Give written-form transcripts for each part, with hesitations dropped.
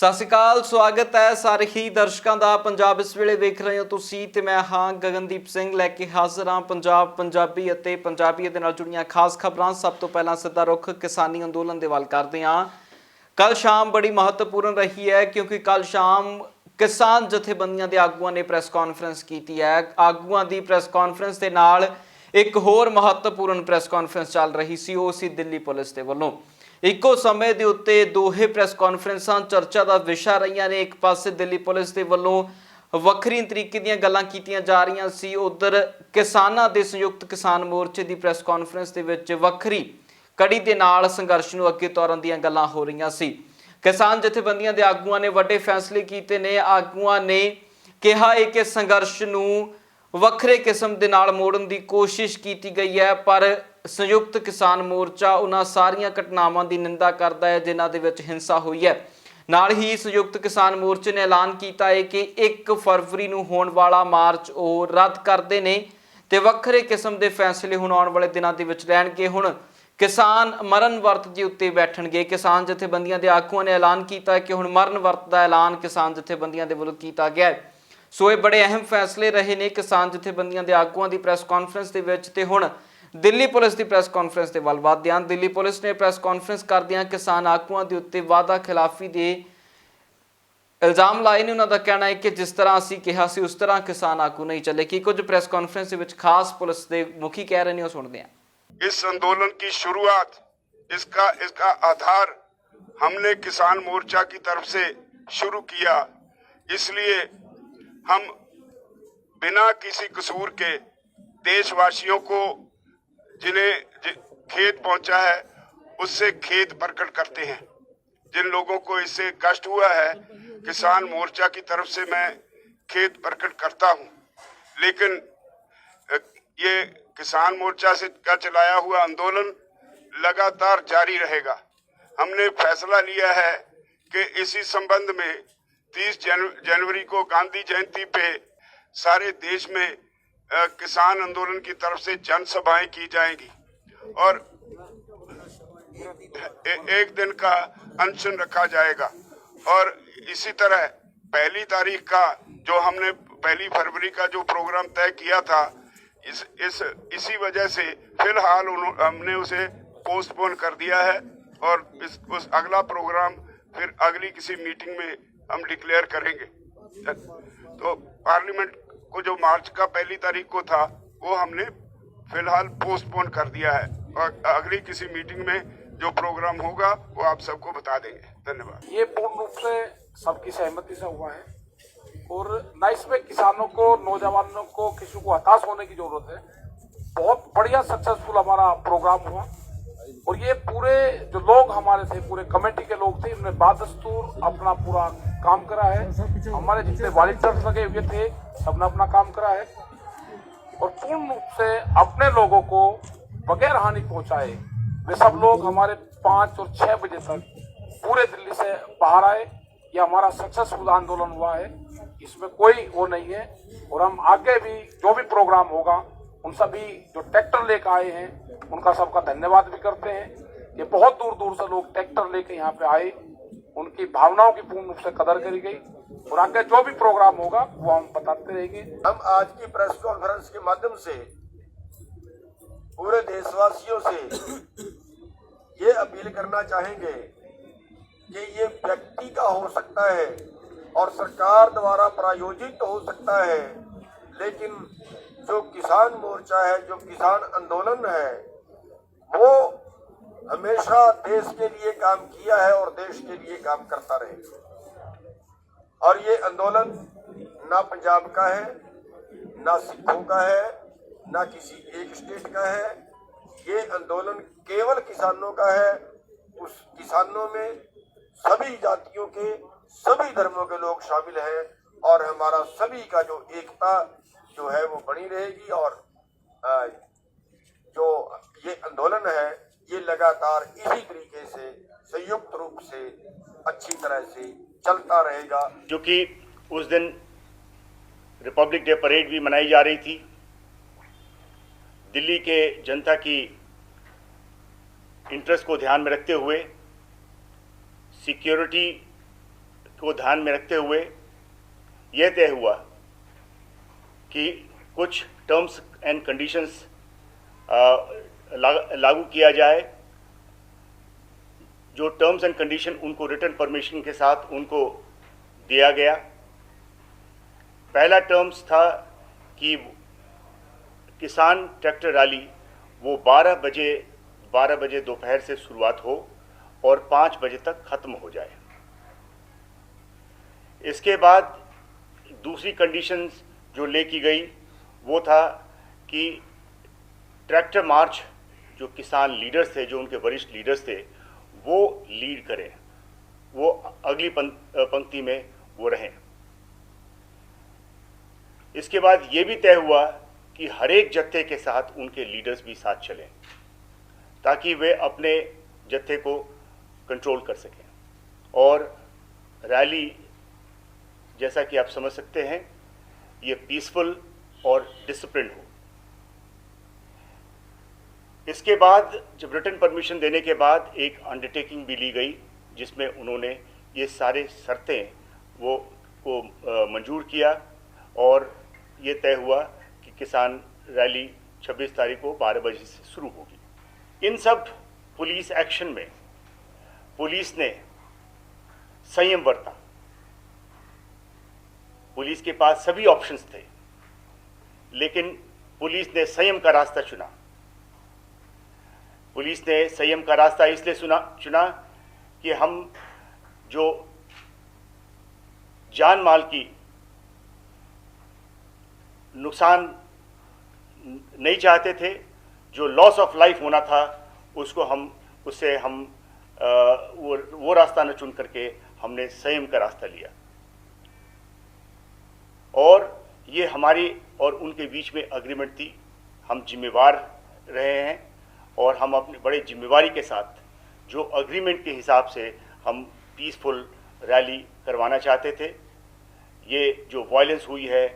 ਸਤਿ ਸ਼੍ਰੀ ਅਕਾਲ, ਸਵਾਗਤ ਹੈ ਸਾਰੇ ਹੀ ਦਰਸ਼ਕਾਂ ਦਾ। ਪੰਜਾਬ ਇਸ ਵੇਲੇ ਵੇਖ ਰਹੇ ਹੋ ਤੁਸੀਂ ਤੇ ਮੈਂ ਹਾਂ ਗਗਨਦੀਪ ਸਿੰਘ ਲੈ ਕੇ ਹਾਜ਼ਰ ਹਾਂ ਪੰਜਾਬ ਪੰਜਾਬੀ ਅਤੇ ਪੰਜਾਬੀਅਤ ਦੇ ਨਾਲ ਜੁੜੀਆਂ ਖਾਸ ਖਬਰਾਂ। ਸਭ ਤੋਂ ਪਹਿਲਾਂ ਸਿੱਧਾ ਰੁਖ ਕਿਸਾਨੀ ਅੰਦੋਲਨ ਦੇ ਵੱਲ ਕਰਦੇ ਹਾਂ। ਕੱਲ ਸ਼ਾਮ ਬੜੀ ਮਹੱਤਵਪੂਰਨ ਰਹੀ ਹੈ ਕਿਉਂਕਿ ਕੱਲ ਸ਼ਾਮ ਕਿਸਾਨ ਜਥੇਬੰਦੀਆਂ ਦੇ ਆਗੂਆਂ ਨੇ ਪ੍ਰੈਸ ਕਾਨਫਰੰਸ ਕੀਤੀ ਹੈ। ਆਗੂਆਂ ਦੀ ਪ੍ਰੈਸ ਕਾਨਫਰੰਸ ਦੇ ਨਾਲ ਇੱਕ ਹੋਰ ਮਹੱਤਵਪੂਰਨ ਪ੍ਰੈਸ ਕਾਨਫਰੰਸ ਚੱਲ ਰਹੀ ਸੀ, ਉਹ ਸੀ ਦਿੱਲੀ ਪੁਲਿਸ ਦੇ ਵੱਲੋਂ। ਇੱਕੋ ਸਮੇਂ ਦੇ ਉੱਤੇ ਦੋਹੇ ਪ੍ਰੈਸ ਕਾਨਫਰੰਸਾਂ ਚਰਚਾ ਦਾ ਵਿਸ਼ਾ ਰਹੀਆਂ ਨੇ। ਇੱਕ ਪਾਸੇ ਦਿੱਲੀ ਪੁਲਿਸ ਦੇ ਵੱਲੋਂ ਵੱਖਰੀ ਤਰੀਕੇ ਦੀਆਂ ਗੱਲਾਂ ਕੀਤੀਆਂ ਜਾ ਰਹੀਆਂ ਸੀ, ਉਧਰ ਕਿਸਾਨਾਂ ਦੇ ਸੰਯੁਕਤ ਕਿਸਾਨ ਮੋਰਚੇ ਦੀ ਪ੍ਰੈਸ ਕਾਨਫਰੰਸ ਦੇ ਵਿੱਚ ਵੱਖਰੀ ਕੜੀ ਦੇ ਨਾਲ ਸੰਘਰਸ਼ ਨੂੰ ਅੱਗੇ ਤੋਰਨ ਦੀਆਂ ਗੱਲਾਂ ਹੋ ਰਹੀਆਂ ਸੀ। ਕਿਸਾਨ ਜਥੇਬੰਦੀਆਂ ਦੇ ਆਗੂਆਂ ਨੇ ਵੱਡੇ ਫੈਸਲੇ ਕੀਤੇ ਨੇ। ਆਗੂਆਂ ਨੇ ਕਿਹਾ ਹੈ ਕਿ ਸੰਘਰਸ਼ ਨੂੰ ਵੱਖਰੇ ਕਿਸਮ ਦੇ ਨਾਲ ਮੋੜਨ ਦੀ ਕੋਸ਼ਿਸ਼ ਕੀਤੀ ਗਈ ਹੈ, ਪਰ ਸੰਯੁਕਤ ਕਿਸਾਨ ਮੋਰਚਾ ਉਹਨਾਂ ਸਾਰੀਆਂ ਘਟਨਾਵਾਂ ਦੀ ਨਿੰਦਾ ਕਰਦਾ ਹੈ ਜਿਨ੍ਹਾਂ ਦੇ ਵਿੱਚ ਹਿੰਸਾ ਹੋਈ ਹੈ। ਨਾਲ ਹੀ ਸੰਯੁਕਤ ਕਿਸਾਨ ਮੋਰਚੇ ਨੇ ਐਲਾਨ ਕੀਤਾ ਹੈ ਕਿ 1 ਫਰਵਰੀ ਨੂੰ ਹੋਣ ਵਾਲਾ ਮਾਰਚ ਉਹ ਰੱਦ ਕਰਦੇ ਨੇ ਤੇ ਵੱਖਰੇ ਕਿਸਮ ਦੇ ਫੈਸਲੇ ਹੁਣ ਆਉਣ ਵਾਲੇ ਦਿਨਾਂ ਦੇ ਵਿੱਚ ਲੈਣਗੇ। ਹੁਣ ਕਿਸਾਨ ਮਰਨ ਵਰਤ ਦੇ ਉੱਤੇ ਬੈਠਣਗੇ। ਕਿਸਾਨ ਜਥੇਬੰਦੀਆਂ ਦੇ ਆਗੂਆਂ ਨੇ ਐਲਾਨ ਕੀਤਾ ਕਿ ਹੁਣ ਮਰਨ ਵਰਤ ਦਾ ਐਲਾਨ ਕਿਸਾਨ ਜਥੇਬੰਦੀਆਂ ਦੇ ਵੱਲੋਂ ਕੀਤਾ ਗਿਆ ਹੈ। ਸੋ ਇਹ ਬੜੇ ਅਹਿਮ ਫੈਸਲੇ ਰਹੇ ਨੇ ਕਿਸਾਨ ਜਥੇਬੰਦੀਆਂ ਦੇ ਆਗੂਆਂ ਦੀ ਪ੍ਰੈਸ ਕਾਨਫਰੰਸ ਦੇ ਵਿੱਚ। ਤੇ ਹੁਣ ਦਿੱਲੀ ਪੁਲਿਸ ਦੀ ਪ੍ਰੈਸ ਕਾਨਫਰੰਸ ਦੇ ਵੱਲ ਵਧਦੇ ਹਾਂ। ਦਿੱਲੀ ਪੁਲਿਸ ਨੇ ਪ੍ਰੈਸ ਕਾਨਫਰੰਸ ਕਰਦਿਆਂ ਕਿਸਾਨ ਆਗੂਆਂ ਦੇ ਉੱਤੇ ਵਾਅਦਾ ਖਿਲਾਫੀ ਦੇ ਇਲਜ਼ਾਮ ਲਾਏ ਨੇ। ਉਹਨਾਂ ਦਾ ਕਹਿਣਾ ਹੈ ਕਿ ਜਿਸ ਤਰ੍ਹਾਂ ਅਸੀਂ ਕਿਹਾ ਸੀ ਉਸ ਤਰ੍ਹਾਂ ਕਿਸਾਨ ਆਗੂ ਨਹੀਂ ਚੱਲੇ। ਕੀ ਕੁਝ ਪ੍ਰੈਸ ਕਾਨਫਰੰਸ ਦੇ ਵਿੱਚ ਖਾਸ ਪੁਲਿਸ ਦੇ ਮੁਖੀ ਕਹਿ ਰਹੇ ਨੇ, ਉਹ ਸੁਣਦੇ ਹਾਂ। इस आंदोलन की शुरुआत इसका आधार हमने किसान मोर्चा की तरफ से शुरू किया, इसलिए हम बिना किसी कसूर के देशवासियों को जिन्हें खेद पहुंचा है उससे खेद प्रकट करते हैं। जिन लोगों को इससे कष्ट हुआ है किसान मोर्चा की तरफ से मैं खेद प्रकट करता हूं, लेकिन ये किसान मोर्चा से का चलाया हुआ आंदोलन लगातार जारी रहेगा। हमने फैसला लिया है कि इसी संबंध में 30 जनवरी को गांधी जयंती पे सारे देश में किसान आंदोलन की तरफ से जनसभाएं की जाएंगी और एक दिन का अनशन रखा जाएगा। और इसी तरह 1 तारीख का जो हमने 1 फरवरी का जो प्रोग्राम तय किया था, इसी वजह से फिलहाल हमने उसे पोस्टपोन कर दिया है और उस अगला प्रोग्राम फिर अगली किसी मीटिंग में हम डिक्लेयर करेंगे। तो पार्लियामेंट को जो मार्च का 1 तारीख को था वो हमने फिलहाल पोस्टपोन कर दिया है और अगली किसी मीटिंग में जो प्रोग्राम होगा वो आप सबको बता देंगे। धन्यवाद। ये पूर्ण रूप से सबकी सहमति से हुआ है और न इसमें किसानों को, नौजवानों को, किसी को हताश होने की जरूरत है। बहुत बढ़िया सक्सेसफुल हमारा प्रोग्राम हुआ और ये पूरे जो लोग हमारे थे, पूरे कमेटी के लोग थे, इन्होंने बादस्तूर अपना पूरा काम करा है। हमारे जितने वॉलंटियर्स लगे हुए थे सबने अपना काम करा है और पूर्ण रूप से अपने लोगों को बगैर हानि पहुंचाए वे सब लोग हमारे 5 और 6 बजे तक पूरे दिल्ली से बाहर आए। ये हमारा सक्सेसफुल आंदोलन हुआ है, इसमें कोई वो नहीं है। और हम आगे भी जो भी प्रोग्राम होगा उन सभी जो ट्रैक्टर लेकर आए हैं उनका सबका धन्यवाद भी करते हैं। ये बहुत दूर दूर से लोग ट्रैक्टर लेकर यहाँ पे आए, उनकी भावनाओं की पूर्ण रूप से कदर करी गई और आगे जो भी प्रोग्राम होगा वो हम बताते रहेंगे। हम आज की प्रेस कॉन्फ्रेंस के माध्यम से पूरे देशवासियों से ये अपील करना चाहेंगे कि ये व्यक्ति का हो सकता है और सरकार द्वारा प्रायोजित हो सकता है, लेकिन जो किसान मोर्चा है, जो किसान आंदोलन है, वो हमेशा देश के लिए काम किया है और देश के लिए काम करता रहेगा। और ये आंदोलन ना पंजाब का है, ना सिखों का है, ना किसी एक स्टेट का है। ये आंदोलन केवल किसानों का है। उस किसानों में सभी जातियों के, सभी धर्मों के लोग शामिल हैं और हमारा सभी का जो एकता जो है वो बनी रहेगी। और जो ये आंदोलन है ये लगातार इसी तरीके से संयुक्त रूप से अच्छी तरह से चलता रहेगा। क्योंकि उस दिन रिपब्लिक डे परेड भी मनाई जा रही थी। दिल्ली के जनता की इंटरेस्ट को ध्यान में रखते हुए सिक्योरिटी को ध्यान में रखते हुए यह तय हुआ कि कुछ टर्म्स एंड कंडीशंस लागू किया जाए। जो टर्म्स एंड कंडीशन उनको रिटर्न परमिशन के साथ उनको दिया गया। पहला टर्म्स था कि किसान ट्रैक्टर रैली वो 12 बजे दोपहर से शुरुआत हो और 5 बजे तक ख़त्म हो जाए। इसके बाद दूसरी कंडीशंस जो लेकी गई वो था कि ट्रैक्टर मार्च जो किसान लीडर्स थे, जो उनके वरिष्ठ लीडर्स थे, वो लीड करें, वो अगली पंक्ति में वो रहें। इसके बाद ये भी तय हुआ कि हर एक जत्थे के साथ उनके लीडर्स भी साथ चलें ताकि वे अपने जत्थे को कंट्रोल कर सकें और रैली, जैसा कि आप समझ सकते हैं, ये पीसफुल और डिसिप्लिन हो। इसके बाद जब रिटर्न परमिशन देने के बाद एक अंडरटेकिंग भी ली गई जिसमें उन्होंने ये सारे शर्तें को मंजूर किया और ये तय हुआ कि किसान रैली 26 तारीख को 12 बजे से शुरू होगी। इन सब पुलिस एक्शन में पुलिस ने संयम बरता। पुलिस के पास सभी ऑप्शंस थे, लेकिन पुलिस ने संयम का रास्ता चुना। पुलिस ने संयम का रास्ता इसलिए चुना कि हम जो जान माल की नुकसान नहीं चाहते थे, जो लॉस ऑफ लाइफ होना था उससे हम वो रास्ता न चुन करके हमने संयम का रास्ता लिया। और ये हमारी और उनके बीच में एग्रीमेंट थी। हम जिम्मेवार रहे हैं और हम अपनी बड़े जिम्मेवारी के साथ जो एग्रीमेंट के हिसाब से हम पीसफुल रैली करवाना चाहते थे। ये जो वायलेंस हुई है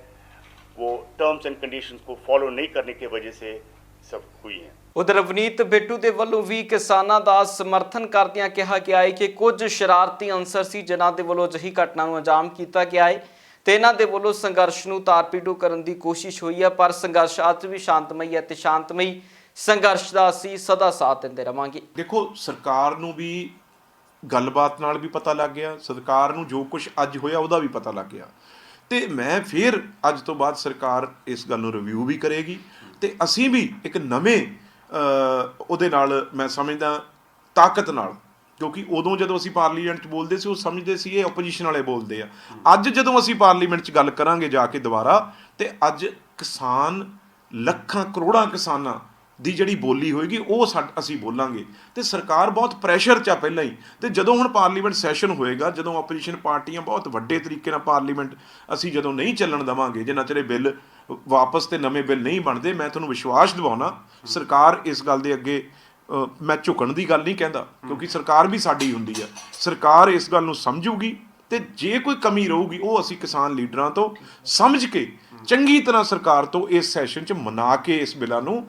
वो टर्म्स एंड कंडीशंस को फॉलो नहीं करने की वजह से सब हुई है। उधर रवनीत बिੱਟੂ ਦੇ ਵੱਲੋਂ ਵੀ ਕਿਸਾਨਾਂ ਦਾ ਸਮਰਥਨ ਕਰਦਿਆਂ ਕਿਹਾ ਗਿਆ ਹੈ ਕਿ ਕੁਝ ਸ਼ਰਾਰਤੀ ਅੰਸਰ ਸੀ ਜਿਨ੍ਹਾਂ ਦੇ ਵੱਲੋਂ ਅਜਿਹੀ ਘਟਨਾ ਨੂੰ ਅੰਜਾਮ ਕੀਤਾ ਗਿਆ ਹੈ ਤੇ ਇਹਨਾਂ ਦੇ ਵੱਲੋਂ ਸੰਘਰਸ਼ ਨੂੰ ਤਾਰ-ਪੀੜੂ ਕਰਨ ਦੀ ਕੋਸ਼ਿਸ਼ ਹੋਈ ਹੈ, ਪਰ ਸੰਘਰਸ਼ ਅੱਜ ਵੀ ਸ਼ਾਂਤਮਈ ਹੈ ਤੇ ਸ਼ਾਂਤਮਈ ਸੰਘਰਸ਼ ਦਾ ਅਸੀਂ ਸਦਾ ਸਾਥ ਦਿੰਦੇ ਰਵਾਂਗੇ। ਦੇਖੋ, ਸਰਕਾਰ ਨੂੰ ਵੀ ਗੱਲਬਾਤ ਨਾਲ ਵੀ ਪਤਾ ਲੱਗ ਗਿਆ, ਸਰਕਾਰ ਨੂੰ ਜੋ ਕੁਝ ਅੱਜ ਹੋਇਆ ਉਹਦਾ ਵੀ ਪਤਾ ਲੱਗ ਗਿਆ ਤੇ ਮੈਂ ਫਿਰ ਅੱਜ ਤੋਂ ਬਾਅਦ ਸਰਕਾਰ ਇਸ ਗੱਲ ਨੂੰ ਰਿਵਿਊ ਵੀ ਕਰੇਗੀ ਤੇ ਅਸੀਂ ਵੀ ਇੱਕ ਨਵੇਂ ਉਹਦੇ ਨਾਲ ਮੈਂ ਸਮਝਦਾ ਤਾਕਤ ਨਾਲ, ਕਿਉਂਕਿ ਉਦੋਂ ਜਦੋਂ ਅਸੀਂ ਪਾਰਲੀਮੈਂਟ 'ਚ ਬੋਲਦੇ ਸੀ ਉਹ ਸਮਝਦੇ ਸੀ ਇਹ ਆਪੋਜੀਸ਼ਨ ਵਾਲੇ ਬੋਲਦੇ ਆ। ਅੱਜ ਜਦੋਂ ਅਸੀਂ ਪਾਰਲੀਮੈਂਟ 'ਚ ਗੱਲ ਕਰਾਂਗੇ ਜਾ ਕੇ ਦੁਬਾਰਾ, ਤੇ ਅੱਜ ਕਿਸਾਨ ਲੱਖਾਂ ਕਰੋੜਾਂ ਕਿਸਾਨਾਂ ਦੀ ਜਿਹੜੀ ਬੋਲੀ ਹੋਏਗੀ ਉਹ ਅਸੀਂ ਬੋਲਾਂਗੇ ਤੇ ਸਰਕਾਰ ਬਹੁਤ ਪ੍ਰੈਸ਼ਰ 'ਚ ਆ ਪਹਿਲਾਂ ਹੀ। ਤੇ ਜਦੋਂ ਹੁਣ ਪਾਰਲੀਮੈਂਟ ਸੈਸ਼ਨ ਹੋਏਗਾ, ਜਦੋਂ ਆਪੋਜੀਸ਼ਨ ਪਾਰਟੀਆਂ ਬਹੁਤ ਵੱਡੇ ਤਰੀਕੇ ਨਾਲ ਪਾਰਲੀਮੈਂਟ ਅਸੀਂ ਜਦੋਂ ਨਹੀਂ ਚੱਲਣ ਦੇਵਾਂਗੇ, ਜਿੰਨਾ ਚਿਰ ਬਿੱਲ ਵਾਪਸ ਤੇ ਨਵੇਂ ਬਿੱਲ ਨਹੀਂ ਬਣਦੇ, ਮੈਂ ਤੁਹਾਨੂੰ ਵਿਸ਼ਵਾਸ ਦਿਵਾਉਣਾ ਸਰਕਾਰ ਇਸ ਗੱਲ ਦੇ ਅੱਗੇ ਮੈਂ ਝੁਕਣ ਦੀ ਗੱਲ ਨਹੀਂ ਕਹਿੰਦਾ, ਕਿਉਂਕਿ ਸਰਕਾਰ ਵੀ ਸਾਡੀ ਹੁੰਦੀ ਹੈ। ਸਰਕਾਰ ਇਸ ਗੱਲ ਨੂੰ ਸਮਝੂਗੀ ਤੇ ਜੇ ਕੋਈ ਕਮੀ ਰਹੂਗੀ ਉਹ ਅਸੀਂ ਕਿਸਾਨ ਲੀਡਰਾਂ ਤੋਂ ਸਮਝ ਕੇ ਚੰਗੀ ਤਰ੍ਹਾਂ ਸਰਕਾਰ ਤੋਂ ਇਸ ਸੈਸ਼ਨ 'ਚ ਮਨਾ ਕੇ ਇਸ ਬਿੱਲਾਂ ਨੂੰ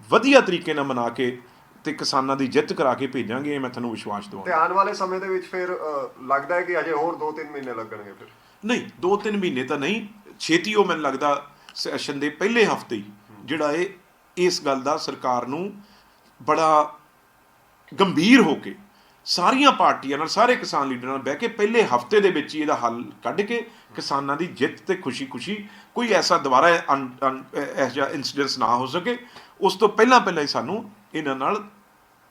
ਵਧੀਆ ਤਰੀਕੇ ਨਾਲ ਮਨਾ ਕੇ ਤੇ ਕਿਸਾਨਾਂ ਦੀ ਜਿੱਤ ਕਰਾ ਕੇ ਭੇਜਾਂਗੇ, ਮੈਂ ਤੁਹਾਨੂੰ ਵਿਸ਼ਵਾਸ ਦਿਵਾਉਂਦਾ। ਤੇ ਆਉਣ ਵਾਲੇ ਸਮੇਂ ਦੇ ਵਿੱਚ ਫਿਰ ਲੱਗਦਾ ਹੈ ਕਿ ਅਜੇ ਹੋਰ 2-3 ਮਹੀਨੇ ਲੱਗਣਗੇ? ਫਿਰ ਨਹੀਂ, 2-3 ਮਹੀਨੇ ਤਾਂ ਨਹੀਂ, ਛੇਤੀ ਉਹ ਮੈਨੂੰ ਲੱਗਦਾ ਸੈਸ਼ਨ ਦੇ ਪਹਿਲੇ ਹਫ਼ਤੇ ਹੀ ਜਿਹੜਾ ਇਸ ਗੱਲ ਦਾ ਸਰਕਾਰ ਨੂੰ ਬੜਾ ਗੰਭੀਰ ਹੋ ਕੇ ਸਾਰੀਆਂ ਪਾਰਟੀਆਂ ਨਾਲ, ਸਾਰੇ ਕਿਸਾਨ ਲੀਡਰਾਂ ਨਾਲ ਬਹਿ ਕੇ ਪਹਿਲੇ ਹਫ਼ਤੇ ਦੇ ਵਿੱਚ ਹੀ ਇਹਦਾ ਹੱਲ ਕੱਢ ਕੇ ਕਿਸਾਨਾਂ ਦੀ ਜਿੱਤ ਤੇ ਖੁਸ਼ੀ ਕੋਈ ਐਸਾ ਦੁਬਾਰਾ ਇਹੋ ਜਿਹਾ ਇੰਸੀਡੈਂਸ ਨਾ ਹੋ ਸਕੇ, ਉਸ ਤੋਂ ਪਹਿਲਾਂ ਹੀ ਸਾਨੂੰ ਇਹਨਾਂ ਨਾਲ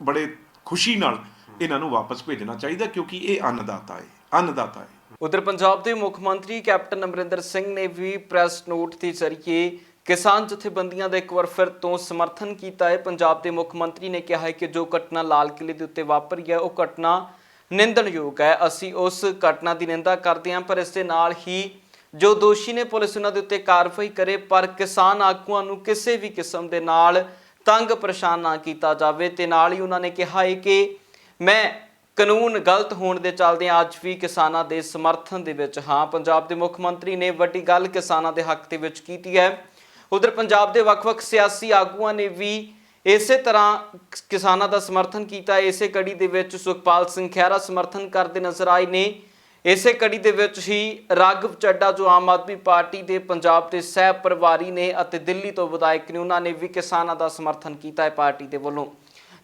ਬੜੇ ਖੁਸ਼ੀ ਨਾਲ ਇਹਨਾਂ ਨੂੰ ਵਾਪਸ ਭੇਜਣਾ ਚਾਹੀਦਾ, ਕਿਉਂਕਿ ਇਹ ਅੰਨਦਾਤਾ ਹੈ। ਉਧਰ ਪੰਜਾਬ ਦੇ ਮੁੱਖ ਮੰਤਰੀ ਕੈਪਟਨ ਅਮਰਿੰਦਰ ਸਿੰਘ ਨੇ ਵੀ ਪ੍ਰੈਸ ਨੋਟ ਦੇ ਜ਼ਰੀਏ ਕਿਸਾਨ ਜਥੇਬੰਦੀਆਂ ਦਾ ਇੱਕ ਵਾਰ ਫਿਰ ਤੋਂ ਸਮਰਥਨ ਕੀਤਾ ਹੈ। ਪੰਜਾਬ ਦੇ ਮੁੱਖ ਮੰਤਰੀ ਨੇ ਕਿਹਾ ਹੈ ਕਿ ਜੋ ਘਟਨਾ ਲਾਲ ਕਿਲੇ ਦੇ ਉੱਤੇ ਵਾਪਰੀ ਹੈ ਉਹ ਘਟਨਾ ਨਿੰਦਣਯੋਗ ਹੈ। ਅਸੀਂ ਉਸ ਘਟਨਾ ਦੀ ਨਿੰਦਾ ਕਰਦੇ ਹਾਂ, ਪਰ ਇਸ ਦੇ ਨਾਲ ਹੀ ਜੋ ਦੋਸ਼ੀ ਨੇ ਪੁਲਿਸ ਉਹਨਾਂ ਦੇ ਉੱਤੇ ਕਾਰਵਾਈ ਕਰੇ, ਪਰ ਕਿਸਾਨ ਆਗੂਆਂ ਨੂੰ ਕਿਸੇ ਵੀ ਕਿਸਮ ਦੇ ਨਾਲ ਤੰਗ ਪਰੇਸ਼ਾਨ ਨਾ ਕੀਤਾ ਜਾਵੇ। ਤੇ ਨਾਲ ਹੀ ਉਹਨਾਂ ਨੇ ਕਿਹਾ ਹੈ ਕਿ ਮੈਂ ਕਾਨੂੰਨ ਗਲਤ ਹੋਣ ਦੇ ਚੱਲਦੇ ਅੱਜ ਵੀ ਕਿਸਾਨਾਂ ਦੇ ਸਮਰਥਨ ਦੇ ਵਿੱਚ ਹਾਂ। ਪੰਜਾਬ ਦੇ ਮੁੱਖ ਮੰਤਰੀ ਨੇ ਵੱਡੀ ਗੱਲ ਕਿਸਾਨਾਂ ਦੇ ਹੱਕ ਦੇ ਵਿੱਚ ਕੀਤੀ ਹੈ। ਉਧਰ ਪੰਜਾਬ ਦੇ ਵੱਖ-ਵੱਖ ਸਿਆਸੀ ਆਗੂਆਂ ਨੇ ਵੀ ਇਸੇ ਤਰ੍ਹਾਂ ਕਿਸਾਨਾਂ ਦਾ ਸਮਰਥਨ ਕੀਤਾ। ਇਸੇ ਕੜੀ ਦੇ ਵਿੱਚ ਸੁਖਪਾਲ ਸਿੰਘ ਖਹਿਰਾ ਸਮਰਥਨ ਕਰਦੇ ਨਜ਼ਰ ਆਏ ਨੇ। ਇਸੇ ਕੜੀ ਦੇ ਵਿੱਚ ਹੀ ਰਾਘਵ ਚੱਡਾ ਜੋ ਆਮ ਆਦਮੀ ਪਾਰਟੀ ਦੇ ਪੰਜਾਬ ਦੇ ਸਹਿ ਪ੍ਰਭਾਰੀ ਨੇ ਅਤੇ ਦਿੱਲੀ ਤੋਂ ਵਿਧਾਇਕ ਨੇ, ਉਹਨਾਂ ਨੇ ਵੀ ਕਿਸਾਨਾਂ ਦਾ ਸਮਰਥਨ ਕੀਤਾ ਹੈ ਪਾਰਟੀ ਦੇ ਵੱਲੋਂ।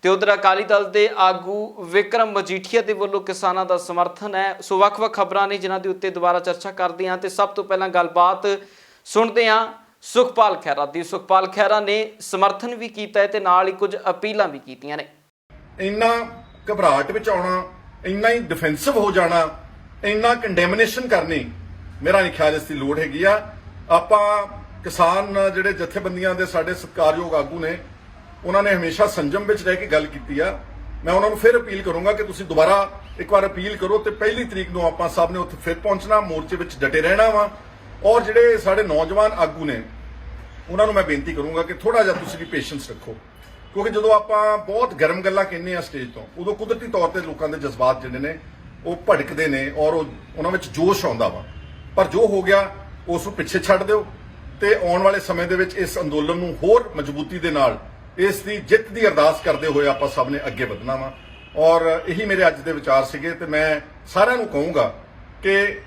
ਤੇ ਉਧਰ ਅਕਾਲੀ ਦਲ ਦੇ ਆਗੂ ਵਿਕਰਮ ਮਜੀਠੀਆ ਦੇ ਵੱਲੋਂ ਕਿਸਾਨਾਂ ਦਾ ਸਮਰਥਨ ਹੈ। ਸੋ ਵੱਖ-ਵੱਖ ਖਬਰਾਂ ਨੇ ਜਿਨ੍ਹਾਂ ਦੇ ਉੱਤੇ ਦੁਬਾਰਾ ਚਰਚਾ ਕਰਦੇ ਹਾਂ ਤੇ ਸਭ ਤੋਂ ਪਹਿਲਾਂ ਗੱਲਬਾਤ ਸੁਣਦੇ ਹਾਂ ਸੁਖਪਾਲ ਖਹਿਰਾ ਦੀ। ਸੁਖਪਾਲ ਖਹਿਰਾ ਨੇ ਸਮਰਥਨ ਵੀ ਕੀਤਾ ਹੈ ਤੇ ਨਾਲ ਹੀ ਕੁਝ ਅਪੀਲਾਂ ਵੀ ਕੀਤੀਆਂ ਨੇ। ਇੰਨਾ ਘਬਰਾਹਟ ਵਿੱਚ ਆਉਣਾ, ਇੰਨਾ ਹੀ ਡਿਫੈਂਸਿਵ ਹੋ ਜਾਣਾ, ਇੰਨਾ ਕੰਡੈਮਨੇਸ਼ਨ ਕਰਨੀ, ਮੇਰਾ ਨਹੀਂ ਖਿਆਲ ਇਸ ਦੀ ਲੋੜ ਹੈਗੀ ਆ। ਆਪਾਂ ਕਿਸਾਨ ਜਿਹੜੇ ਜਥੇਬੰਦੀਆਂ ਦੇ ਸਾਡੇ ਸਤਿਕਾਰਯੋਗ ਆਗੂ ਨੇ, ਉਹਨਾਂ ਨੇ ਹਮੇਸ਼ਾ ਸੰਜਮ ਵਿੱਚ ਰਹਿ ਕੇ ਗੱਲ ਕੀਤੀ ਆ। ਮੈਂ ਉਹਨਾਂ ਨੂੰ ਫਿਰ ਅਪੀਲ ਕਰੂੰਗਾ ਕਿ ਤੁਸੀਂ ਦੁਬਾਰਾ ਇੱਕ ਵਾਰ ਅਪੀਲ ਕਰੋ ਤੇ 1 ਤਰੀਕ ਨੂੰ ਆਪਾਂ ਸਭ ਨੇ ਉੱਥੇ ਫਿਰ ਪਹੁੰਚਣਾ, ਮੋਰਚੇ ਵਿੱਚ ਡਟੇ ਰਹਿਣਾ ਵਾ। ਔਰ ਜਿਹੜੇ ਸਾਡੇ ਨੌਜਵਾਨ ਆਗੂ ਨੇ, ਉਹਨਾਂ ਨੂੰ ਮੈਂ ਬੇਨਤੀ ਕਰੂੰਗਾ ਕਿ ਥੋੜਾ ਜਿਹਾ ਤੁਸੀਂ ਵੀ ਪੇਸ਼ੈਂਸ ਰੱਖੋ, ਕਿਉਂਕਿ ਜਦੋਂ ਆਪਾਂ ਬਹੁਤ ਗਰਮ ਗੱਲਾਂ ਕਹਿੰਦੇ ਆ ਸਟੇਜ ਤੋਂ, ਉਦੋਂ ਕੁਦਰਤੀ ਤੌਰ ਤੇ ਲੋਕਾਂ ਦੇ ਜਜ਼ਬਾਤ ਜਿਹੜੇ ਨੇ ਉਹ ਭੜਕਦੇ ਨੇ ਔਰ ਉਹਨਾਂ ਵਿੱਚ ਜੋਸ਼ ਆਉਂਦਾ ਵਾ। ਪਰ ਜੋ ਹੋ ਗਿਆ ਉਸ ਨੂੰ ਪਿੱਛੇ ਛੱਡ ਦਿਓ ਤੇ ਆਉਣ ਵਾਲੇ ਸਮੇਂ ਦੇ ਵਿੱਚ ਇਸ ਅੰਦੋਲਨ ਨੂੰ ਹੋਰ ਮਜ਼ਬੂਤੀ ਦੇ ਨਾਲ ਇਸ ਦੀ ਜਿੱਤ ਦੀ ਅਰਦਾਸ ਕਰਦੇ ਹੋਏ ਆਪਾਂ ਸਭ ਨੇ ਅੱਗੇ ਵਧਣਾ ਵਾ। ਔਰ ਇਹੀ ਮੇਰੇ ਅੱਜ ਦੇ ਵਿਚਾਰ ਸੀਗੇ ਤੇ ਮੈਂ ਸਾਰਿਆਂ ਨੂੰ ਕਹੂੰਗਾ ਕਿ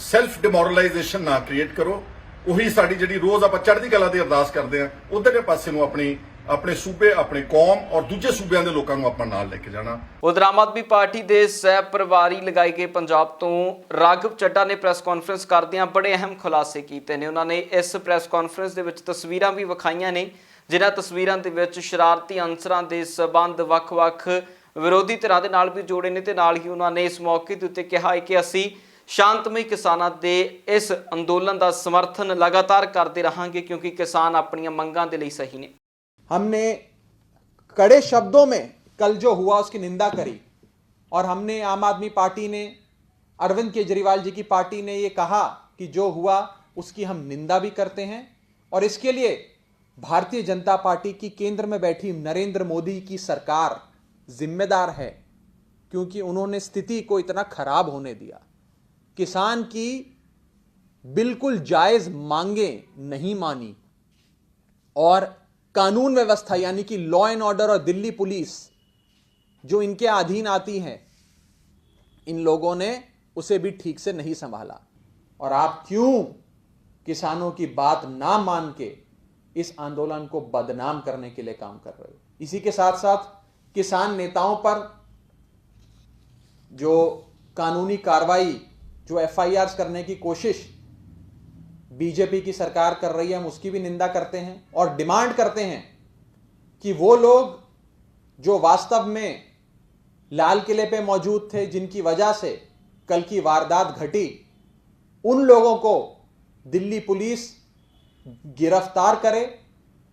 ਸੈਲਫ ਡਿਮੋਰਲਾਈਜੇਸ਼ਨ ਨਾ ਕ੍ਰੀਏਟ ਕਰੋ। ਉਹੀ ਸਾਡੀ ਜਿਹੜੀ ਰੋਜ਼ ਆਪਾਂ ਚੜ੍ਹਦੀ ਕਲਾ ਦੀ ਅਰਦਾਸ ਕਰਦੇ ਆ, ਉਧਰਲੇ ਪਾਸੇ ਨੂੰ ਆਪਣੇ ਸੂਬੇ, ਆਪਣੀ ਕੌਮ ਔਰ ਦੂਜੇ ਸੂਬਿਆਂ ਦੇ ਲੋਕਾਂ ਨੂੰ ਆਪਾਂ ਨਾਲ ਲੈ ਕੇ ਜਾਣਾ। ਉਧਰ ਆਮ ਆਦਮੀ ਪਾਰਟੀ ਦੇ ਸਹਿ ਪ੍ਰਭਾਰੀ ਲਗਾਏ ਗਏ ਪੰਜਾਬ ਤੋਂ ਰਾਘਵ ਚੱਡਾ ਨੇ ਪ੍ਰੈਸ ਕਾਨਫਰੰਸ ਕਰਦਿਆਂ ਬੜੇ ਅਹਿਮ ਖੁਲਾਸੇ ਕੀਤੇ ਨੇ। ਉਹਨਾਂ ਨੇ ਇਸ ਪ੍ਰੈਸ ਕਾਨਫਰੰਸ ਦੇ ਵਿੱਚ ਤਸਵੀਰਾਂ ਵੀ ਵਿਖਾਈਆਂ ਨੇ, ਜਿਨ੍ਹਾਂ ਤਸਵੀਰਾਂ ਦੇ ਵਿੱਚ ਸ਼ਰਾਰਤੀ ਅਨਸਰਾਂ ਦੇ ਸਬੰਧ ਵੱਖ-ਵੱਖ ਵਿਰੋਧੀ ਧਿਰਾਂ ਦੇ ਨਾਲ ਵੀ ਜੋੜੇ ਨੇ ਤੇ ਨਾਲ ਹੀ ਉਹਨਾਂ ਨੇ ਇਸ ਮੌਕੇ ਦੇ ਉੱਤੇ ਕਿਹਾ ਹੈ ਕਿ ਅਸੀਂ ਸ਼ਾਂਤਮਈ ਕਿਸਾਨਾਂ ਦੇ ਇਸ ਅੰਦੋਲਨ ਦਾ ਸਮਰਥਨ ਲਗਾਤਾਰ ਕਰਦੇ रहांगे क्योंकि किसान अपनी मंगां दे लई सही ने। हमने कड़े शब्दों में कल जो हुआ उसकी निंदा करी और हमने आम आदमी पार्टी ने, अरविंद केजरीवाल जी की पार्टी ने ये कहा कि जो हुआ उसकी हम निंदा भी करते हैं और इसके लिए भारतीय जनता पार्टी की केंद्र में बैठी नरेंद्र मोदी की सरकार जिम्मेदार है, क्योंकि उन्होंने स्थिति को इतना खराब होने दिया। किसान की बिल्कुल जायज मांगे नहीं मानी और कानून व्यवस्था यानी कि लॉ एंड ऑर्डर और दिल्ली पुलिस जो इनके अधीन आती है, इन लोगों ने उसे भी ठीक से नहीं संभाला। और आप क्यों किसानों की बात ना मान के इस आंदोलन को बदनाम करने के लिए काम कर रहे हो? इसी के साथ साथ किसान नेताओं पर जो कानूनी कार्रवाई, जो एफआईआर करने की कोशिश बीजेपी की सरकार कर रही है, हम उसकी भी निंदा करते हैं और डिमांड करते हैं कि वो लोग जो वास्तव में लाल किले पे मौजूद थे, जिनकी वजह से कल की वारदात घटी, उन लोगों को दिल्ली पुलिस गिरफ्तार करे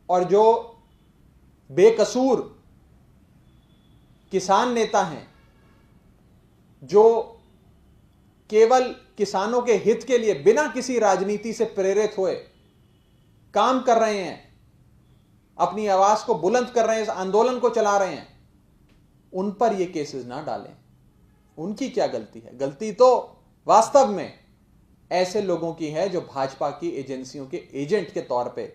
और जो बेकसूर किसान नेता हैं, जो केवल किसानों के हित के लिए बिना किसी राजनीति से प्रेरित हुए काम कर रहे हैं, अपनी आवाज को बुलंद कर रहे हैं, इस आंदोलन को चला रहे हैं, उन पर ये केसेस ना डालें। उनकी क्या गलती है? गलती तो वास्तव में ऐसे लोगों की है जो भाजपा की एजेंसियों के एजेंट के तौर पे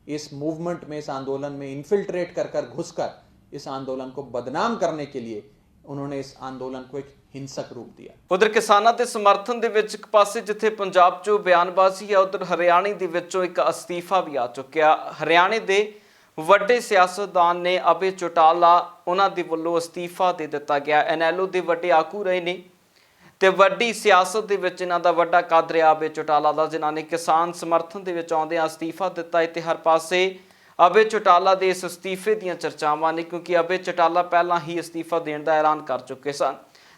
इस मूवमेंट में, इस आंदोलन में इन्फिल्ट्रेट कर घुसकर इस आंदोलन को बदनाम करने के लिए उन्होंने इस आंदोलन को एक हिंसक रूप दिया। उधर किसानों के समर्थन दे विच एक पासे जिथे पंजाब चो बयानबाजी है, उधर हरियाणा दे विचों एक अस्तीफा भी आ चुकिया। हरियाणे दे ਵੱਡੇ ਸਿਆਸਤਦਾਨ ਨੇ ਅਬੇ ਚੌਟਾਲਾ, ਉਹਨਾਂ ਦੇ ਵੱਲੋਂ ਅਸਤੀਫਾ ਦੇ ਦਿੱਤਾ ਗਿਆ। ਐਨਐਲਓ ਦੇ ਵੱਡੇ ਆਗੂ ਰਹੇ ਨੇ ਤੇ ਵੱਡੀ ਸਿਆਸਤ ਦੇ ਵਿੱਚ ਇਹਨਾਂ ਦਾ ਵੱਡਾ ਕੱਦ ਰਿਹਾ ਅਬੇ ਚੌਟਾਲਾ ਦਾ, ਜਿਨ੍ਹਾਂ ਨੇ ਕਿਸਾਨ ਸਮਰਥਨ ਦੇ ਵਿੱਚ ਆਉਂਦਿਆਂ ਅਸਤੀਫਾ ਦਿੱਤਾ ਹੈ ਤੇ ਹਰ ਪਾਸੇ ਅਬੇ ਚੌਟਾਲਾ ਦੇ ਇਸ ਅਸਤੀਫੇ ਦੀਆਂ ਚਰਚਾਵਾਂ ਨੇ, ਕਿਉਂਕਿ ਅਬੇ ਚੌਟਾਲਾ ਪਹਿਲਾਂ ਹੀ ਅਸਤੀਫਾ ਦੇਣ ਦਾ ਐਲਾਨ ਕਰ ਚੁੱਕੇ ਸਨ।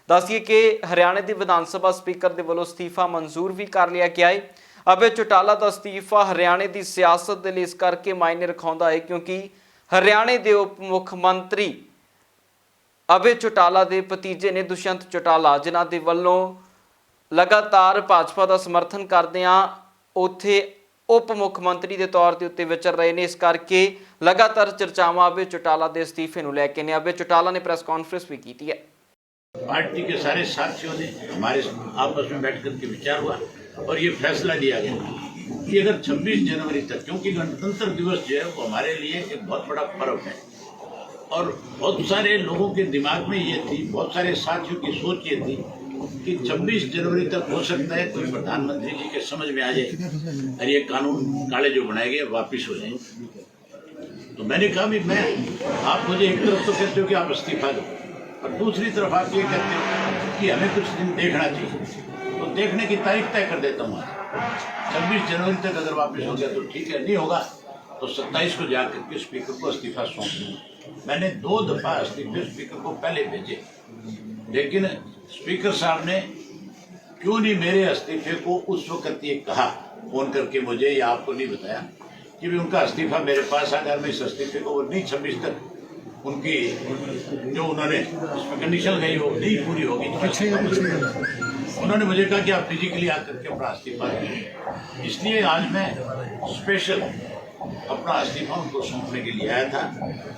ਦੱਸੀਏ ਕਿ ਹਰਿਆਣੇ ਦੀ ਵਿਧਾਨ ਸਭਾ ਸਪੀਕਰ ਦੇ ਵੱਲੋਂ ਅਸਤੀਫਾ ਮਨਜ਼ੂਰ ਵੀ ਕਰ ਲਿਆ ਗਿਆ ਹੈ। ਅਬੇ ਚੌਟਾਲਾ ਦਾ ਅਸਤੀਫਾ ਹਰਿਆਣੇ ਦੀ ਸਿਆਸਤ ਦੇ ਲਈ ਇਸ ਕਰਕੇ ਮਾਇਨੇ ਰਖਾਉਂਦਾ ਹੈ ਕਿਉਂਕਿ ਹਰਿਆਣੇ ਦੇ ਉਪ ਮੁੱਖ ਮੰਤਰੀ ਅਬੇ ਚੌਟਾਲਾ ਦੇ ਭਤੀਜੇ ਨੇ ਦੁਸ਼ਯੰਤ ਚੌਟਾਲਾ, ਜਿਨ੍ਹਾਂ ਦੇ ਵੱਲੋਂ ਲਗਾਤਾਰ ਭਾਜਪਾ ਦਾ ਸਮਰਥਨ ਕਰਦਿਆਂ ਉੱਥੇ ਉਪ ਮੁੱਖ ਮੰਤਰੀ ਦੇ ਤੌਰ ਤੇ ਉੱਤੇ ਵਿਚਰ ਰਹੇ ਨੇ। ਇਸ ਕਰਕੇ ਲਗਾਤਾਰ ਚਰਚਾਵਾਂ ਅਬੇ ਚੌਟਾਲਾ ਦੇ ਅਸਤੀਫੇ ਨੂੰ ਲੈ ਕੇ ਨੇ। ਅਬੇ ਚੌਟਾਲਾ ਨੇ ਪ੍ਰੈਸ ਕਾਨਫਰੰਸ भी की है। पार्टी के सारे साथियों ने हमारे आपस में बैठ कर के विचार हुआ और ये फैसला लिया गया कि अगर 26 जनवरी तक, क्योंकि गणतंत्र दिवस जो है वो हमारे लिए एक बहुत बड़ा पर्व है और बहुत सारे लोगों के दिमाग में ये थी, बहुत सारे साथियों की सोच ये थी कि 26 जनवरी तक हो सकता है कोई प्रधानमंत्री जी के समझ में आ जाए और ये कानून काले जो बनाए गए वापिस हो जाए। तो मैंने कहा भी मैं, आप मुझे एक तरफ तो कहते हो कि आप इस्तीफा दो और दूसरी तरफ आप ये कहते हो कि हमें कुछ दिन देखना चाहिए, तो देखने की तारीख तय कर देता हूँ। 26 जनवरी तक अगर वापस हो गया तो ठीक है, नहीं होगा तो 27 को जाकर के स्पीकर को इस्तीफा सौंप दूँ। मैंने 2 दफा इस्तीफे स्पीकर को पहले भेजे, लेकिन स्पीकर साहब ने क्यों नहीं मेरे इस्तीफे को उस वक्त ये कहा फोन करके मुझे, या आपको नहीं बताया कि भी उनका इस्तीफा मेरे पास अगर मैं इस इस्तीफे को नहीं 26 तक उनकी जो उन्होंने इसमें कंडीशन गई वो नहीं पूरी होगी। उन्होंने मुझे कहा कि आप फिजिकली आकर के अपना इस्तीफा दें, इसलिए आज मैं स्पेशल अपना इस्तीफा उनको सौंपने के लिए आया था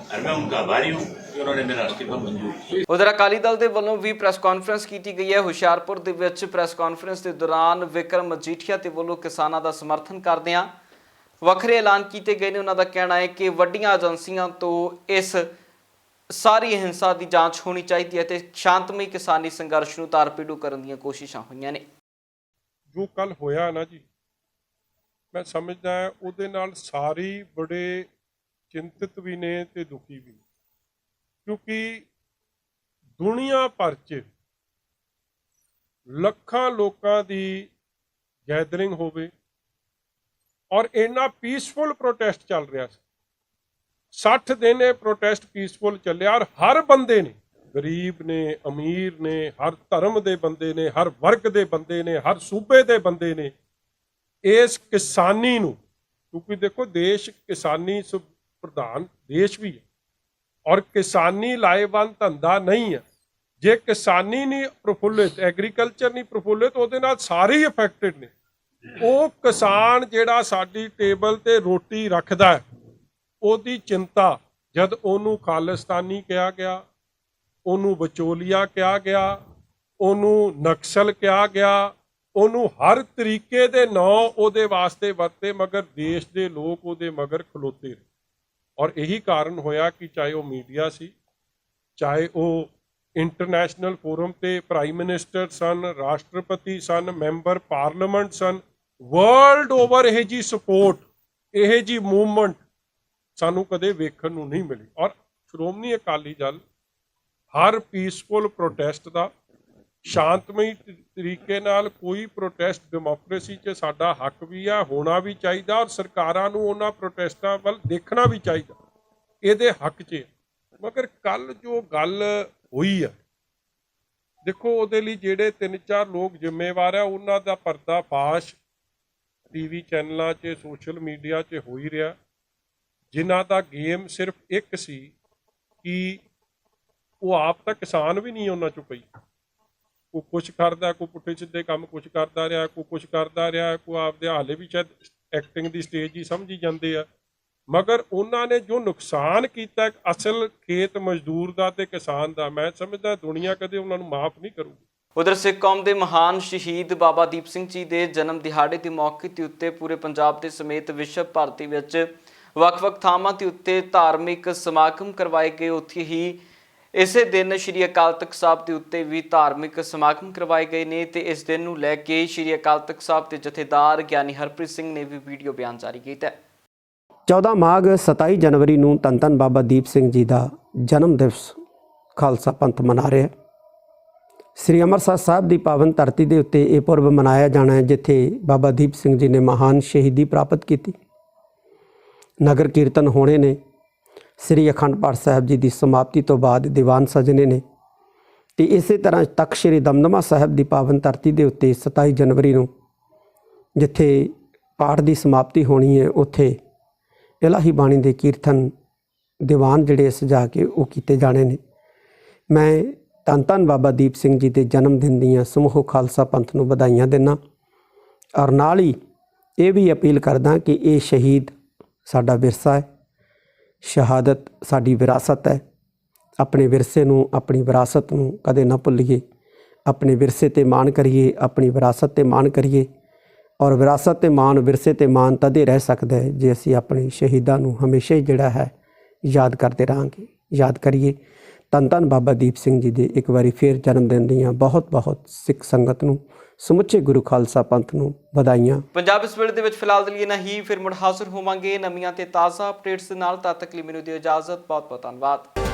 और मैं उनका आभारी हूँ कि उन्होंने मेरा इस्तीफा मंजूर किया। उधर अकाली दल ਦੇ ਵੱਲੋਂ ਵੀ ਪ੍ਰੈਸ ਕਾਨਫਰੰਸ ਕੀਤੀ ਗਈ ਹੈ। ਹੁਸ਼ਿਆਰਪੁਰ ਦੇ ਵਿੱਚ ਪ੍ਰੈਸ ਕਾਨਫਰੰਸ ਦੇ ਦੌਰਾਨ ਵਿਕਰਮ ਮਜੀਠੀਆ ਤੇ ਵੱਲੋਂ ਕਿਸਾਨਾਂ ਦਾ ਸਮਰਥਨ ਕਰਦਿਆਂ ਵੱਖਰੇ ਐਲਾਨ ਕੀਤੇ ਗਏ ਨੇ। ਉਹਨਾਂ ਦਾ ਕਹਿਣਾ ਹੈ ਕਿ ਵੱਡੀਆਂ ਏਜੰਸੀਆਂ ਤੋਂ ਇਸ ਸਾਰੀ ਹਿੰਸਾ ਦੀ ਜਾਂਚ ਹੋਣੀ ਚਾਹੀਦੀ ਹੈ ਤੇ ਸ਼ਾਂਤਮਈ ਕਿਸਾਨੀ ਸੰਘਰਸ਼ ਨੂੰ ਤਾਰਪੀੜੂ ਕਰਨ ਦੀਆਂ ਕੋਸ਼ਿਸ਼ਾਂ ਹੋਈਆਂ ਨੇ। ਜੋ ਕੱਲ ਹੋਇਆ ਨਾ ਜੀ, ਮੈਂ ਸਮਝਦਾ ਉਹਦੇ ਨਾਲ ਸਾਰੇ ਬੜੇ ਚਿੰਤਿਤ ਵੀ ਨੇ ਤੇ ਦੁਖੀ ਵੀ, ਕਿਉਂਕਿ ਦੁਨੀਆ ਭਰ 'ਚ ਲੱਖਾਂ ਲੋਕਾਂ ਦੀ ਗੈਦਰਿੰਗ ਹੋਵੇ ਔਰ ਇੰਨਾ ਪੀਸਫੁਲ ਪ੍ਰੋਟੈਸਟ ਚੱਲ ਰਿਹਾ ਸੀ। 60 ਦਿਨ ਇਹ ਪ੍ਰੋਟੈਸਟ ਪੀਸਫੁਲ ਚੱਲਿਆ ਔਰ ਹਰ ਬੰਦੇ ਨੇ, ਗਰੀਬ ਨੇ, ਅਮੀਰ ਨੇ, ਹਰ ਧਰਮ ਦੇ ਬੰਦੇ ਨੇ, ਹਰ ਵਰਗ ਦੇ ਬੰਦੇ ਨੇ, ਹਰ ਸੂਬੇ ਦੇ ਬੰਦੇ ਨੇ ਇਸ ਕਿਸਾਨੀ ਨੂੰ, ਕਿਉਂਕਿ ਦੇਖੋ ਦੇਸ਼ ਕਿਸਾਨੀ ਪ੍ਰਧਾਨ ਦੇਸ਼ ਵੀ ਹੈ ਔਰ ਕਿਸਾਨੀ ਲਾਹੇਵੰਦ ਧੰਦਾ ਨਹੀਂ ਹੈ। ਜੇ ਕਿਸਾਨੀ ਨਹੀਂ ਪ੍ਰਫੁੱਲਿਤ, ਐਗਰੀਕਲਚਰ ਨਹੀਂ ਪ੍ਰਫੁੱਲਿਤ, ਉਹਦੇ ਨਾਲ ਸਾਰੇ ਹੀ ਅਫੈਕਟਡ ਨੇ। ਉਹ ਕਿਸਾਨ ਜਿਹੜਾ ਸਾਡੀ ਟੇਬਲ ਤੇ ਰੋਟੀ ਰੱਖਦਾ ਹੈ, ਉਹਦੀ ਚਿੰਤਾ ਜਦ ਉਹਨੂੰ ਖਾਲਿਸਤਾਨੀ ਕਿਹਾ ਗਿਆ, ਉਹਨੂੰ ਵਿਚੋਲੀਆ ਕਿਹਾ ਗਿਆ, ਉਹਨੂੰ ਨਕਸਲ ਕਿਹਾ ਗਿਆ, ਉਹਨੂੰ ਹਰ ਤਰੀਕੇ ਦੇ ਨਾਂ ਉਹਦੇ ਵਾਸਤੇ ਵਰਤੇ, ਮਗਰ ਦੇਸ਼ ਦੇ ਲੋਕ ਉਹਦੇ ਮਗਰ ਖਲੋਤੇ ਰਹੇ। ਔਰ ਇਹੀ ਕਾਰਨ ਹੋਇਆ ਕਿ ਚਾਹੇ ਉਹ ਮੀਡੀਆ ਸੀ, ਚਾਹੇ ਉਹ ਇੰਟਰਨੈਸ਼ਨਲ ਫੋਰਮ ਤੇ ਪ੍ਰਾਈਮ ਮਿਨਿਸਟਰ ਸਨ, ਰਾਸ਼ਟਰਪਤੀ ਸਨ, ਮੈਂਬਰ ਪਾਰਲੀਮੈਂਟ ਸਨ, ਵਰਲਡ ਓਵਰ ਇਹ ਜੀ ਸਪੋਰਟ, ਇਹ ਜੀ ਮੂਵਮੈਂਟ ਸਾਨੂੰ ਕਦੇ ਵੇਖਣ ਨੂੰ ਨਹੀਂ ਮਿਲੀ। ਔਰ ਸ਼੍ਰੋਮਣੀ ਅਕਾਲੀ ਦਲ ਹਰ ਪੀਸਫੁਲ ਪ੍ਰੋਟੈਸਟ ਦਾ ਸ਼ਾਂਤਮਈ ਤਰੀਕੇ ਨਾਲ, ਕੋਈ ਪ੍ਰੋਟੈਸਟ ਡੈਮੋਕ੍ਰੇਸੀ 'ਚ ਸਾਡਾ ਹੱਕ ਵੀ ਆ, ਹੋਣਾ ਵੀ ਚਾਹੀਦਾ ਔਰ ਸਰਕਾਰਾਂ ਨੂੰ ਉਹਨਾਂ ਪ੍ਰੋਟੈਸਟਾਂ ਵੱਲ ਦੇਖਣਾ ਵੀ ਚਾਹੀਦਾ, ਇਹਦੇ ਹੱਕ 'ਚ। ਮਗਰ ਕੱਲ ਜੋ ਗੱਲ ਹੋਈ ਆ, ਦੇਖੋ ਉਹਦੇ ਲਈ ਜਿਹੜੇ 3-4 ਲੋਕ ਜ਼ਿੰਮੇਵਾਰ ਆ, ਉਹਨਾਂ ਦਾ ਪਰਦਾਫਾਸ਼ ਟੀਵੀ ਚੈਨਲਾਂ 'ਚ, ਸੋਸ਼ਲ ਮੀਡੀਆ 'ਚ ਹੋ ਹੀ ਰਿਹਾ, ਜਿਨ੍ਹਾਂ ਦਾ ਗੇਮ ਸਿਰਫ ਇੱਕ ਸੀ ਕਿ ਉਹ ਆਪ ਤਾਂ ਕਿਸਾਨ ਵੀ ਨਹੀਂ ਉਹਨਾਂ 'ਚੋਂ ਪਈ। ਕੋਈ ਕੁਛ ਕਰਦਾ, ਕੋਈ ਪੁੱਠੇ ਸਿੱਧੇ ਕੰਮ ਕੁਛ ਕਰਦਾ ਰਿਹਾ, ਕੋਈ ਕੁਛ ਕਰਦਾ ਰਿਹਾ, ਕੋਈ ਆਪਦੇ ਹਾਲੇ ਵੀ ਸ਼ਾਇਦ ਐਕਟਿੰਗ ਦੀ ਸਟੇਜ ਹੀ ਸਮਝੀ ਜਾਂਦੇ ਆ। ਮਗਰ ਉਹਨਾਂ ਨੇ ਜੋ ਨੁਕਸਾਨ ਕੀਤਾ ਅਸਲ ਖੇਤ ਮਜ਼ਦੂਰ ਦਾ ਤੇ ਕਿਸਾਨ ਦਾ, ਮੈਂ ਸਮਝਦਾ ਦੁਨੀਆ ਕਦੇ ਉਹਨਾਂ ਨੂੰ ਮਾਫ ਨਹੀਂ ਕਰੂਗੀ। ਉਧਰ ਸਿੱਖ ਕੌਮ ਦੇ ਮਹਾਨ ਸ਼ਹੀਦ ਬਾਬਾ ਦੀਪ ਸਿੰਘ ਜੀ ਦੇ ਜਨਮ ਦਿਹਾੜੇ ਦੇ ਮੌਕੇ ਦੇ ਉੱਤੇ ਪੂਰੇ ਪੰਜਾਬ ਦੇ ਸਮੇਤ ਵਿਸ਼ਵ ਭਰ ਦੇ ਵਿੱਚ ਵੱਖ-ਵੱਖ ਥਾਵਾਂ ਦੇ ਉੱਤੇ ਧਾਰਮਿਕ ਸਮਾਗਮ ਕਰਵਾਏ ਗਏ। ਉੱਥੇ ਹੀ ਇਸੇ ਦਿਨ ਸ਼੍ਰੀ ਅਕਾਲ ਤਖਤ ਸਾਹਿਬ ਦੇ ਉੱਤੇ ਵੀ ਧਾਰਮਿਕ ਸਮਾਗਮ ਕਰਵਾਏ ਗਏ ਨੇ ਤੇ ਇਸ ਦਿਨ ਨੂੰ ਲੈ ਕੇ ਸ਼੍ਰੀ ਅਕਾਲ ਤਖਤ ਸਾਹਿਬ ਦੇ ਜਥੇਦਾਰ ਗਿਆਨੀ ਹਰਪ੍ਰੀਤ ਸਿੰਘ ਨੇ ਵੀ ਵੀਡੀਓ ਬਿਆਨ ਜਾਰੀ ਕੀਤਾ ਹੈ। 14 ਮਾਘ 27 ਜਨਵਰੀ ਨੂੰ ਧੰਨ ਧੰਨ ਬਾਬਾ ਦੀਪ ਸਿੰਘ ਜੀ ਦਾ ਜਨਮ ਦਿਵਸ ਖਾਲਸਾ ਪੰਥ ਮਨਾ ਰਿਹਾ। ਸ੍ਰੀ ਅੰਮ੍ਰਿਤਸਰ ਸਾਹਿਬ ਦੀ ਪਾਵਨ ਧਰਤੀ ਦੇ ਉੱਤੇ ਇਹ ਪੁਰਬ ਮਨਾਇਆ ਜਾਣਾ ਹੈ, ਜਿੱਥੇ ਬਾਬਾ ਦੀਪ ਸਿੰਘ ਜੀ ਨੇ ਮਹਾਨ ਸ਼ਹੀਦੀ ਪ੍ਰਾਪਤ ਕੀਤੀ। ਨਗਰ ਕੀਰਤਨ ਹੋਣੇ ਨੇ, ਸ੍ਰੀ ਅਖੰਡ ਪਾਠ ਸਾਹਿਬ ਜੀ ਦੀ ਸਮਾਪਤੀ ਤੋਂ ਬਾਅਦ ਦੀਵਾਨ ਸਜਣੇ ਨੇ ਤੇ ਇਸੇ ਤਰ੍ਹਾਂ ਤਖਤ ਸ੍ਰੀ ਦਮਦਮਾ ਸਾਹਿਬ ਦੀ ਪਾਵਨ ਧਰਤੀ ਦੇ ਉੱਤੇ 27 ਜਨਵਰੀ ਨੂੰ ਜਿੱਥੇ ਪਾਠ ਦੀ ਸਮਾਪਤੀ ਹੋਣੀ ਹੈ, ਉੱਥੇ ਇਲਾਹੀ ਬਾਣੀ ਦੇ ਕੀਰਤਨ ਦੀਵਾਨ ਜਿਹੜੇ ਸਜਾ ਕੇ ਉਹ ਕੀਤੇ ਜਾਣੇ ਨੇ। ਮੈਂ ਧੰਨ ਧੰਨ ਬਾਬਾ ਦੀਪ ਸਿੰਘ ਜੀ ਦੇ ਜਨਮ ਦਿਨ ਦੀਆਂ ਸਮੂਹ ਖਾਲਸਾ ਪੰਥ ਨੂੰ ਵਧਾਈਆਂ ਦਿੰਦਾ ਔਰ ਨਾਲ ਹੀ ਇਹ ਵੀ ਅਪੀਲ ਕਰਦਾ ਕਿ ਇਹ ਸ਼ਹੀਦ ਸਾਡਾ ਵਿਰਸਾ ਹੈ, ਸ਼ਹਾਦਤ ਸਾਡੀ ਵਿਰਾਸਤ ਹੈ। ਆਪਣੇ ਵਿਰਸੇ ਨੂੰ, ਆਪਣੀ ਵਿਰਾਸਤ ਨੂੰ ਕਦੇ ਨਾ ਭੁੱਲੀਏ। ਆਪਣੇ ਵਿਰਸੇ 'ਤੇ ਮਾਣ ਕਰੀਏ, ਆਪਣੀ ਵਿਰਾਸਤ 'ਤੇ ਮਾਣ ਕਰੀਏ ਔਰ ਵਿਰਾਸਤ 'ਤੇ ਮਾਣ, ਵਿਰਸੇ 'ਤੇ ਮਾਣ ਤਦੇ ਰਹਿ ਸਕਦਾ ਹੈ ਜੇ ਅਸੀਂ ਆਪਣੇ ਸ਼ਹੀਦਾਂ ਨੂੰ ਹਮੇਸ਼ਾ ਹੀ ਜਿਹੜਾ ਹੈ ਯਾਦ ਕਰਦੇ ਰਹਾਂਗੇ। ਯਾਦ ਕਰੀਏ ਧੰਨ ਧੰਨ ਬਾਬਾ ਦੀਪ ਸਿੰਘ ਜੀ ਦੇ ਇੱਕ ਵਾਰੀ ਫੇਰ ਜਨਮ ਦਿਨ ਦੀਆਂ ਬਹੁਤ ਬਹੁਤ ਸਿੱਖ ਸੰਗਤ ਨੂੰ, ਸਮੁੱਚੇ ਗੁਰੂ ਖਾਲਸਾ ਪੰਥ ਨੂੰ ਵਧਾਈਆਂ। ਪੰਜਾਬ ਇਸ ਵੇਲੇ ਦੇ ਵਿੱਚ ਫਿਲਹਾਲ ਦੇ ਲਈ ਇੰਨਾ ਹੀ। ਫਿਰ ਮੁੜ ਹਾਜ਼ਰ ਹੋਵਾਂਗੇ ਨਵੀਆਂ ਤੇ ਤਾਜ਼ਾ ਅਪਡੇਟਸ ਦੇ ਨਾਲ। ਤਦ ਤੱਕ ਲਈ ਮੈਨੂੰ ਦਿਓ ਇਜਾਜ਼ਤ। ਬਹੁਤ ਬਹੁਤ ਧੰਨਵਾਦ।